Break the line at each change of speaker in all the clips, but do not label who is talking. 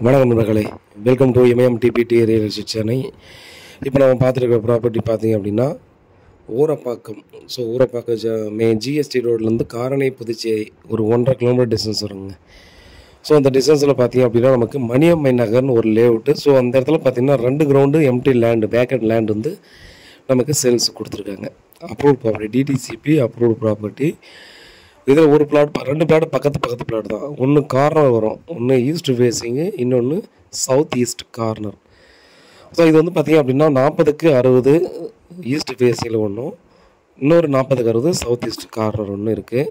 வணக்கம் நண்பர்களே, welcome to MMTPT real estate Chennai. இப்போ நம்ம பார்த்துருக்க ப்ராப்பர்ட்டி பார்த்தீங்க அப்படின்னா ஊரப்பாக்கம். ஸோ ஊரப்பாக்கம் ஜிஎஸ்டி ரோட்லேருந்து காரணை புதுச்சேரி ஒரு 1.5 கிலோமீட்டர் டிஸ்டன்ஸ் வருங்க. ஸோ அந்த டிஸ்டன்ஸில் பார்த்தீங்க அப்படின்னா நமக்கு மணியம்மை நகர்னு ஒரு லேஅவுட்டு. ஸோ அந்த இடத்துல பார்த்தீங்கன்னா 2 கிரவுண்டு எம்டி லேண்டு, பேக்கட் லேண்ட் வந்து நமக்கு சேல்ஸ் கொடுத்துருக்காங்க. Approved property, DTCP approved property. இதில் ஒரு பிளாட், 2 பிளாட் பக்கத்து பிளாட் தான். ஒன்று கார்னர் வரும், ஒன்று ஈஸ்ட் ஃபேஸிங்கு, இன்னொன்று சவுத் ஈஸ்ட் கார்னர். ஸோ இது வந்து பார்த்திங்க அப்படின்னா 40க்கு 60 ஈஸ்ட் ஃபேஸிங்கில் ஒன்றும், இன்னொரு 40க்கு 60 சவுத் ஈஸ்ட் கார்னர் ஒன்று இருக்குது.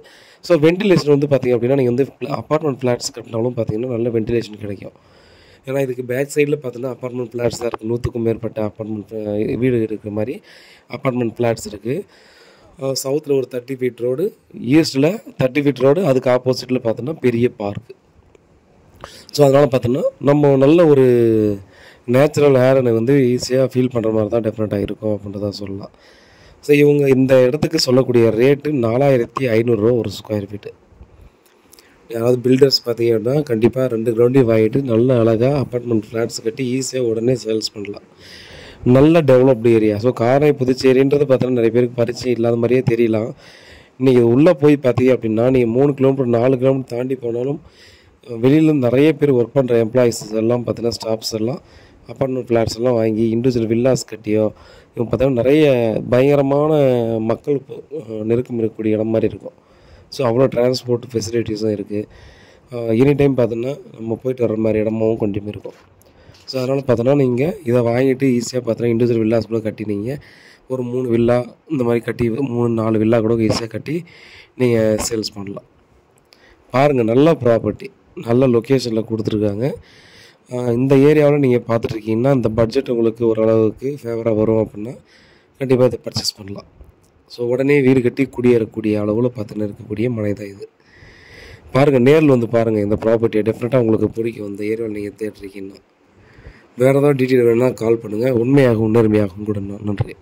ஸோ வென்டிலேஷன் வந்து பார்த்திங்க அப்படின்னா நீங்கள் வந்து அப்பார்ட்மெண்ட் ஃப்ளாட்ஸ் கட்டினாலும் பார்த்திங்கன்னா நல்ல வென்டிலேஷன் கிடைக்கும். ஏன்னா இதுக்கு பேக் சைடில் பார்த்தீங்கன்னா அப்பார்ட்மெண்ட் ஃப்ளாட்ஸ் தான் இருக்குது. 100க்கும் மேற்பட்ட அப்பார்ட்மெண்ட் வீடு இருக்கிற மாதிரி அப்பார்ட்மெண்ட் ஃப்ளாட்ஸ் இருக்குது. சவுத்தில் ஒரு 30 ஃபீட் ரோடு, ஈஸ்ட்டில் 30 ஃபீட் ரோடு, அதுக்கு ஆப்போசிட்டில் பார்த்தோன்னா பெரிய பார்க்கு. ஸோ அதனால் பார்த்தோன்னா நம்ம நல்ல ஒரு நேச்சுரல் ஏரை வந்து ஈஸியாக ஃபீல் பண்ணுற மாதிரி தான் டெஃபினட்டாக இருக்கும் அப்படின்றத சொல்லலாம். ஸோ இவங்க இந்த இடத்துக்கு சொல்லக்கூடிய ரேட்டு 4500 ரூபா ஒரு ஸ்கொயர் ஃபீட்டு. யாராவது பில்டர்ஸ் பார்த்தீங்கன்னா கண்டிப்பாக 2 கிரவுண்டையும் வாங்கிட்டு நல்ல அழகாக அப்பார்ட்மெண்ட் ஃப்ளாட்ஸ் கட்டி ஈஸியாக உடனே சேல்ஸ் பண்ணலாம். நல்ல டெவலப்டு ஏரியா. ஸோ காரணை புதுச்சேரின்றது பார்த்தோன்னா நிறைய பேருக்கு பரிச்சயம் இல்லாத மாதிரியே தெரியலாம். இன்றைக்கி உள்ளே போய் பார்த்தீங்க அப்படின்னா நீங்கள் 3 கிலோமீட்டர் 4 கிலோமீட்டர் தாண்டி போனாலும் வெளியில் நிறைய பேர் ஒர்க் பண்ணுற எம்ப்ளாயிஸ் எல்லாம் பார்த்தீங்கன்னா ஸ்டாஃப்ஸ் எல்லாம் அப்பார்ட்மெண்ட் ஃப்ளாட்ஸ் எல்லாம் வாங்கி இண்டிவிஜுவல் வில்லாஸ் கட்டியோ இவங்க பார்த்தீங்கன்னா நிறைய பயங்கரமான மக்கள் நெருக்கம் இருக்கக்கூடிய இடம் மாதிரி இருக்கும். ஸோ அவ்வளோ டிரான்ஸ்போர்ட் ஃபெசிலிட்டிஸும் இருக்குது. எனி டைம் பார்த்தோன்னா நம்ம போயிட்டு வர்ற மாதிரி இடமாவும் கொஞ்சம் இருக்கும். ஸோ அதனால் பார்த்தோன்னா நீங்கள் இதை வாங்கிட்டு ஈஸியாக பார்த்தோன்னா இண்டிவிஜுவல் வில்லாஸ் கூட கட்டி நீங்கள் ஒரு 3 வில்லா இந்த மாதிரி கட்டி 3-4 வில்லா கூட ஈஸியாக கட்டி நீங்கள் சேல்ஸ் பண்ணலாம். பாருங்கள், நல்ல ப்ராப்பர்ட்டி, நல்ல லொக்கேஷனில் கொடுத்துருக்காங்க. இந்த ஏரியாவில் நீங்கள் பார்த்துட்ருக்கீங்கன்னா இந்த பட்ஜெட் உங்களுக்கு ஓரளவுக்கு ஃபேவராக வரும் அப்படின்னா கண்டிப்பாக இதை பர்ச்சேஸ் பண்ணலாம். ஸோ உடனே வீடு கட்டி குடியேறக்கூடிய அளவில் பார்த்துன்னு இருக்கக்கூடிய மனை தான் இது. பாருங்கள், நேரில் வந்து பாருங்கள் இந்த ப்ராப்பர்ட்டியை, டெஃபினட்டாக உங்களுக்கு பிடிக்கும். இந்த ஏரியாவில் நீங்கள் தேடிருக்கீங்கன்னா வேறு ஏதாவது டீட்டெயில் வேணுன்னா கால் பண்ணுங்கள். உண்மையாகவும் நேர்மையாகவும் கூட. நன்றி.